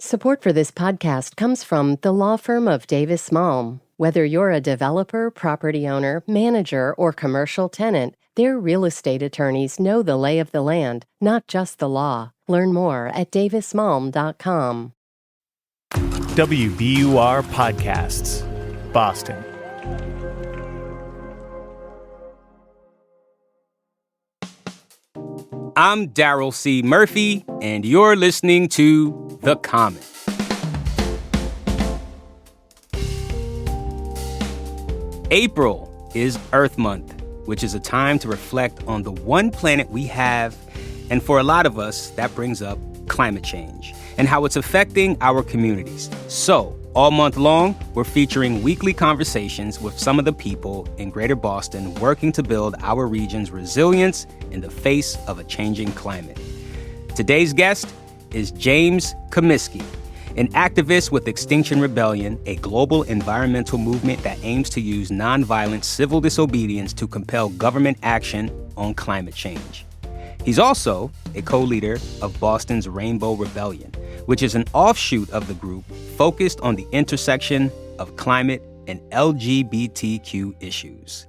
Support for this podcast comes from the law firm of Davis Malm. Whether you're a developer, property owner, manager, or commercial tenant, their real estate attorneys know the lay of the land, not just the law. Learn more at davismalm.com. WBUR Podcasts, Boston. I'm Daryl C. Murphy, and you're listening to The Common. April is Earth Month, which is a time to reflect on the one planet we have, and for a lot of us, that brings up climate change and how it's affecting our communities. So, all month long, we're featuring weekly conversations with some of the people in Greater Boston working to build our region's resilience in the face of a changing climate. Today's guest is James Comiskey, an activist with Extinction Rebellion, a global environmental movement that aims to use nonviolent civil disobedience to compel government action on climate change. He's also a co-leader of Boston's Rainbow Rebellion, which is an offshoot of the group focused on the intersection of climate and LGBTQ issues.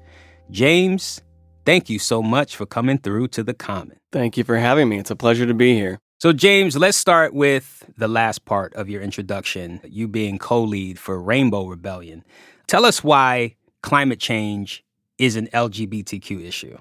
James, thank you so much for coming through to The Common. Thank you for having me. It's a pleasure to be here. So, James, let's start with the last part of your introduction, you being co-lead for Rainbow Rebellion. Tell us why climate change is an LGBTQ issue.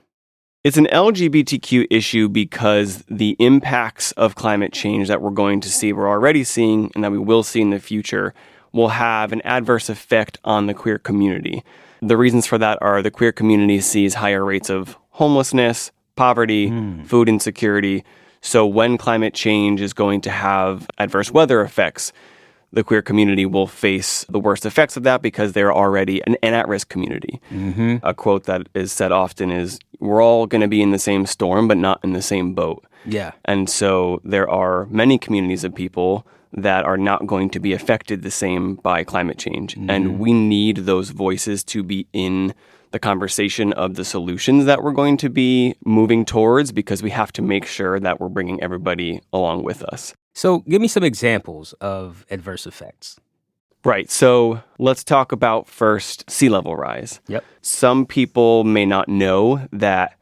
It's an LGBTQ issue because the impacts of climate change that we're going to see, we're already seeing, and that we will see in the future, will have an adverse effect on the queer community. The reasons for that are the queer community sees higher rates of homelessness, poverty, food insecurity. So when climate change is going to have adverse weather effects, the queer community will face the worst effects of that because they're already an at-risk community. A quote that is said often is, we're all going to be in the same storm, but not in the same boat. Yeah. And so there are many communities of people that are not going to be affected the same by climate change. And we need those voices to be in the conversation of the solutions that we're going to be moving towards, because we have to make sure that we're bringing everybody along with us. So give me some examples of adverse effects. Right. So let's talk about first sea level rise. Yep. Some people may not know that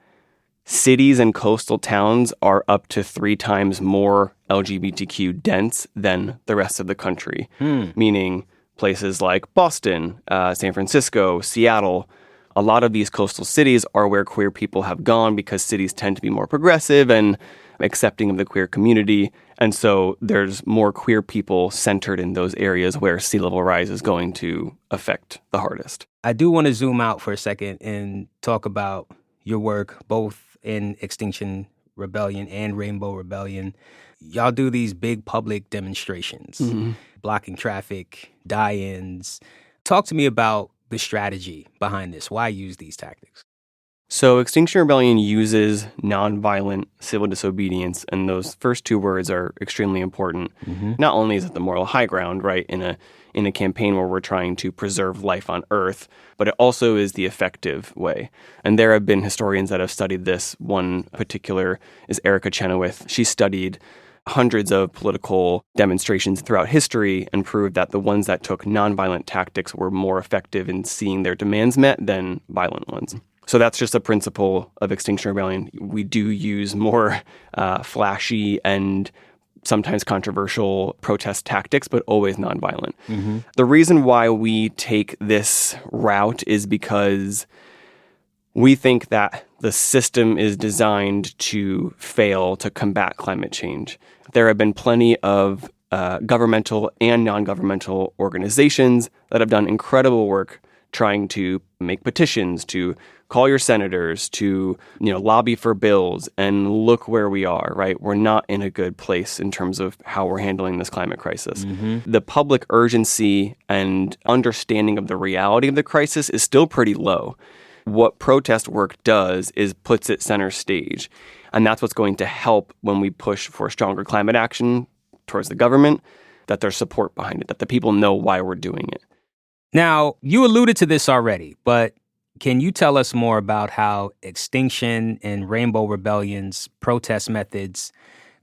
cities and coastal towns are up to 3 times more LGBTQ dense than the rest of the country, meaning places like Boston, San Francisco, Seattle. A lot of these coastal cities are where queer people have gone because cities tend to be more progressive and accepting of the queer community. And so there's more queer people centered in those areas where sea level rise is going to affect the hardest. I do want to zoom out for a second and talk about your work, both in Extinction Rebellion and Rainbow Rebellion. Y'all do these big public demonstrations, blocking traffic, die-ins. Talk to me about the strategy behind this. Why use these tactics? So Extinction Rebellion uses nonviolent civil disobedience, and those first 2 words are extremely important. Not only is it the moral high ground, right, in a campaign where we're trying to preserve life on Earth, but it also is the effective way. And there have been historians that have studied this. One particular is Erica Chenoweth. She studied hundreds of political demonstrations throughout history and proved that the ones that took nonviolent tactics were more effective in seeing their demands met than violent ones. So that's just a principle of Extinction Rebellion. We do use more flashy and sometimes controversial protest tactics, but always nonviolent. The reason why we take this route is because we think that the system is designed to fail to combat climate change. There have been plenty of governmental and non-governmental organizations that have done incredible work trying to make petitions, to call your senators, to lobby for bills, and look where we are, right? We're not in a good place in terms of how we're handling this climate crisis. The public urgency and understanding of the reality of the crisis is still pretty low. What protest work does is puts it center stage. And that's what's going to help when we push for stronger climate action towards the government, that there's support behind it, that the people know why we're doing it. Now, you alluded to this already, but can you tell us more about how Extinction and Rainbow Rebellion's protest methods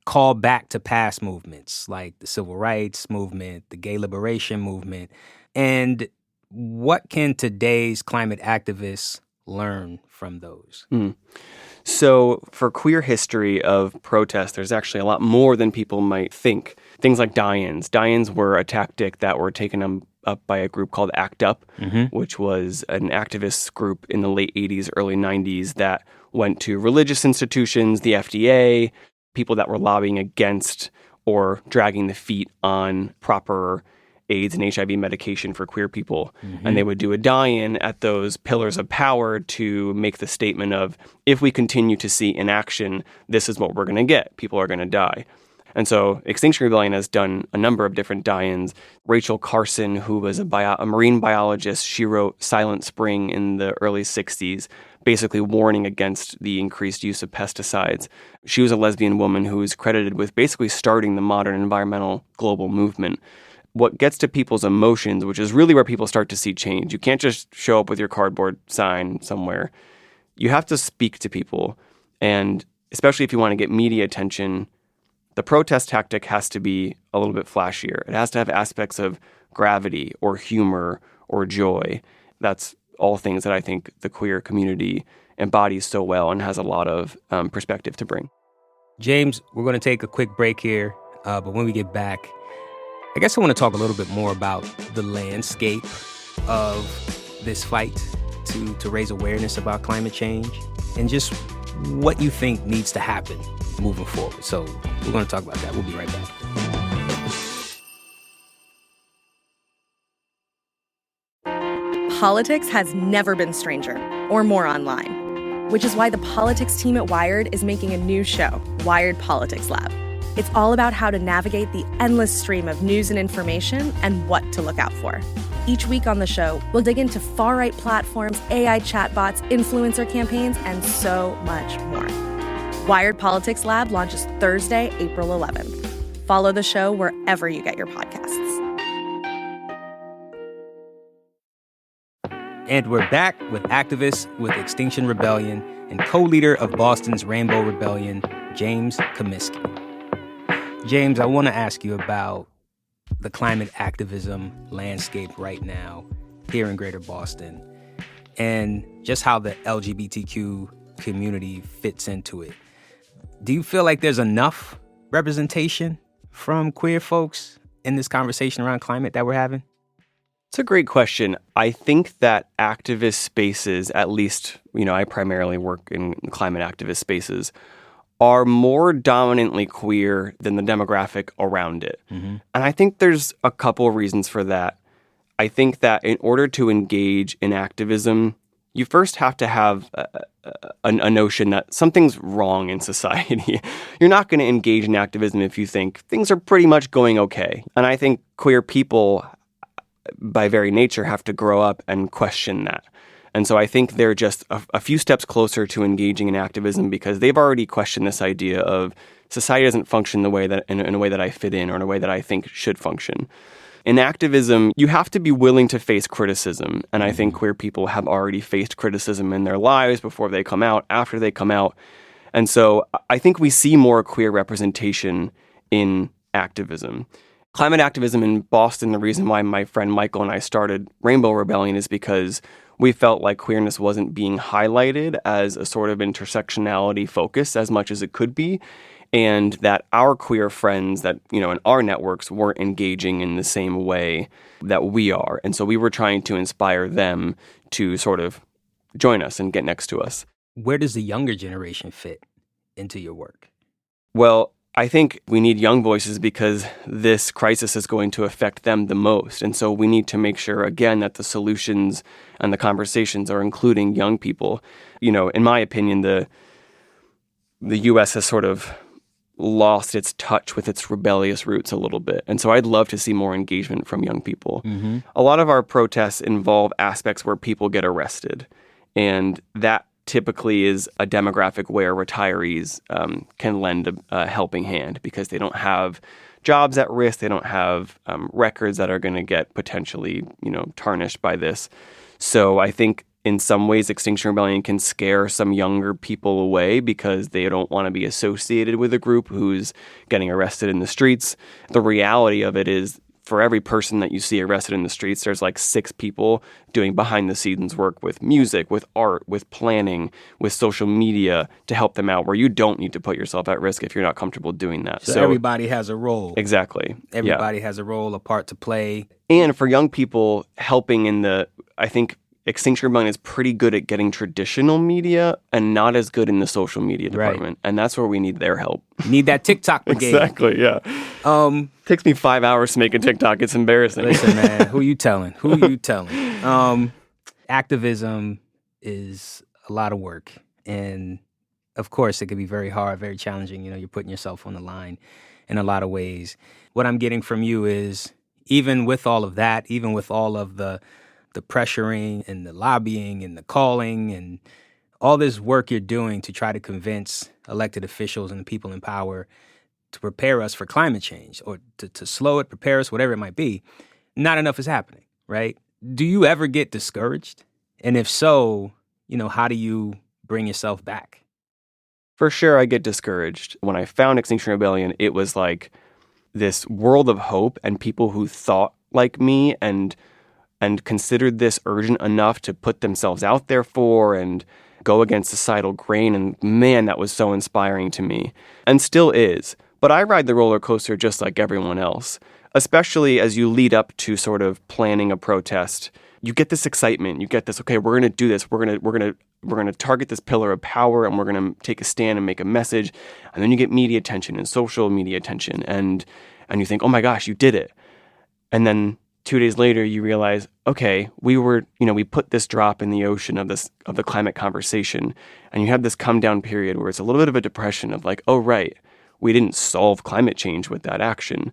call back to past movements like the civil rights movement, the gay liberation movement. And what can today's climate activists learn from those? So for queer history of protest, there's actually a lot more than people might think. Things like die-ins. Die-ins were a tactic that were taken up by a group called ACT UP, which was an activist group in the late 80s, early 90s that went to religious institutions, the FDA, people that were lobbying against or dragging the feet on proper AIDS and HIV medication for queer people. And they would do a die-in at those pillars of power to make the statement of, if we continue to see inaction, this is what we're going to get. People are going to die. And so Extinction Rebellion has done a number of different die-ins. Rachel Carson, who was a marine biologist, she wrote Silent Spring in the early 60s, basically warning against the increased use of pesticides. She was a lesbian woman who is credited with basically starting the modern environmental global movement. What gets to people's emotions, which is really where people start to see change. You can't just show up with your cardboard sign somewhere. You have to speak to people. And especially if you want to get media attention, the protest tactic has to be a little bit flashier. It has to have aspects of gravity or humor or joy. That's all things that I think the queer community embodies so well and has a lot of perspective to bring. James, we're going to take a quick break here, but when we get back, I guess I want to talk a little bit more about the landscape of this fight to raise awareness about climate change and just what you think needs to happen moving forward. So we're going to talk about that. We'll be right back. Politics has never been stranger or more online, which is why the politics team at Wired is making a new show, Wired Politics Lab. It's all about how to navigate the endless stream of news and information and what to look out for. Each week on the show, we'll dig into far-right platforms, AI chatbots, influencer campaigns, and so much more. Wired Politics Lab launches Thursday, April 11th. Follow the show wherever you get your podcasts. And we're back with activist with Extinction Rebellion and co-leader of Boston's Rainbow Rebellion, James Comiskey. James, I want to ask you about the climate activism landscape right now here in Greater Boston and just how the LGBTQ community fits into it. Do you feel like there's enough representation from queer folks in this conversation around climate that we're having? It's a great question. I think that activist spaces, at least, I primarily work in climate activist spaces, are more dominantly queer than the demographic around it. And I think there's a couple of reasons for that. I think that in order to engage in activism, you first have to have a notion that something's wrong in society. You're not going to engage in activism if you think things are pretty much going okay. And I think queer people, by very nature, have to grow up and question that. And so I think they're just a few steps closer to engaging in activism because they've already questioned this idea of society doesn't function the way that in a way that I fit in or in a way that I think should function. In activism, you have to be willing to face criticism. And I think queer people have already faced criticism in their lives before they come out, after they come out. And so I think we see more queer representation in activism. Climate activism in Boston, the reason why my friend Michael and I started Rainbow Rebellion is because we felt like queerness wasn't being highlighted as a sort of intersectionality focus as much as it could be, and that our queer friends that, in our networks weren't engaging in the same way that we are. And so we were trying to inspire them to sort of join us and get next to us. Where does the younger generation fit into your work? Well, I think we need young voices because this crisis is going to affect them the most. And so we need to make sure, again, that the solutions and the conversations are including young people. In my opinion, the U.S. has sort of lost its touch with its rebellious roots a little bit. And so I'd love to see more engagement from young people. A lot of our protests involve aspects where people get arrested. And that typically is a demographic where retirees can lend a helping hand because they don't have jobs at risk. They don't have records that are going to get potentially, tarnished by this. So I think in some ways, Extinction Rebellion can scare some younger people away because they don't want to be associated with a group who's getting arrested in the streets. The reality of it is, for every person that you see arrested in the streets, there's like 6 people doing behind-the-scenes work with music, with art, with planning, with social media to help them out, where you don't need to put yourself at risk if you're not comfortable doing that. So everybody has a role. Exactly. Everybody has a role, a part to play. And for young people, helping I think Extinction Rebellion is pretty good at getting traditional media and not as good in the social media department. And that's where we need their help. You need that TikTok brigade. Exactly, yeah. Takes me 5 hours to make a TikTok. It's embarrassing. Listen, man, who you telling? Activism is a lot of work. And of course, it can be very hard, very challenging. You're putting yourself on the line in a lot of ways. What I'm getting from you is, even with all of that, even with all of the pressuring and the lobbying and the calling and all this work you're doing to try to convince elected officials and the people in power to prepare us for climate change, or to slow it, prepare us, whatever it might be, not enough is happening, right? Do you ever get discouraged? And if so, how do you bring yourself back? For sure, I get discouraged. When I found Extinction Rebellion, it was like this world of hope and people who thought like me and considered this urgent enough to put themselves out there for and go against societal grain. And man, that was so inspiring to me, and still is. But I ride the roller coaster just like everyone else, especially as you lead up to sort of planning a protest. You get this excitement. You get this, okay, we're going to do this. We're going to target this pillar of power, and we're going to take a stand and make a message. And then you get media attention and social media attention, and you think, oh my gosh, you did it. And then 2 days later, you realize, okay, we put this drop in the ocean of the climate conversation, and you have this come down period where it's a little bit of a depression of like, oh right, we didn't solve climate change with that action.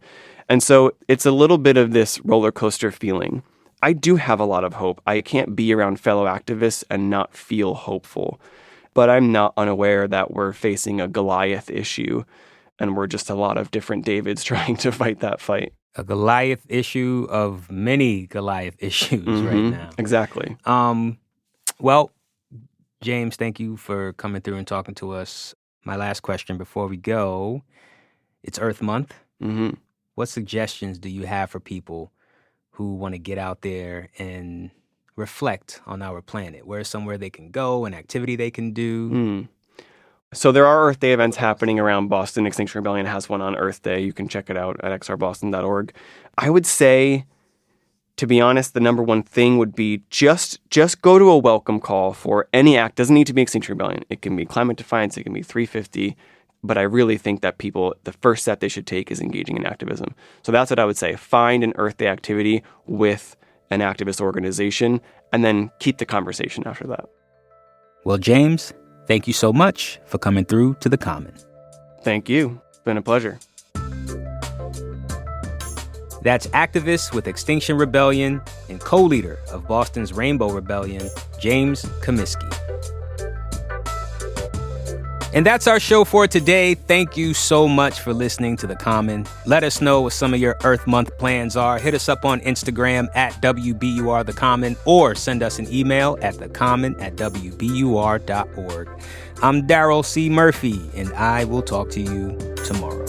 And so it's a little bit of this roller coaster feeling. I do have a lot of hope. I can't be around fellow activists and not feel hopeful, but I'm not unaware that we're facing a Goliath issue, and we're just a lot of different Davids trying to fight that fight. A Goliath issue of many Goliath issues right now. Exactly. Well, James, thank you for coming through and talking to us. My last question before we go, it's Earth Month. Mm-hmm. What suggestions do you have for people who want to get out there and reflect on our planet? Where's somewhere they can go, an activity they can do? So there are Earth Day events happening around Boston. Extinction Rebellion has one on Earth Day. You can check it out at xrboston.org. I would say, to be honest, the number one thing would be just go to a welcome call for any act. Doesn't need to be Extinction Rebellion. It can be climate defiance. It can be 350. But I really think that people, the first step they should take is engaging in activism. So that's what I would say. Find an Earth Day activity with an activist organization, and then keep the conversation after that. Well, James, thank you so much for coming through to The Common. Thank you. It's been a pleasure. That's activist with Extinction Rebellion and co-leader of Boston's Rainbow Rebellion, James Comiskey. And that's our show for today. Thank you so much for listening to The Common. Let us know what some of your Earth Month plans are. Hit us up on Instagram at WBURTheCommon, or send us an email at thecommon@wbur.org. I'm Daryl C. Murphy, and I will talk to you tomorrow.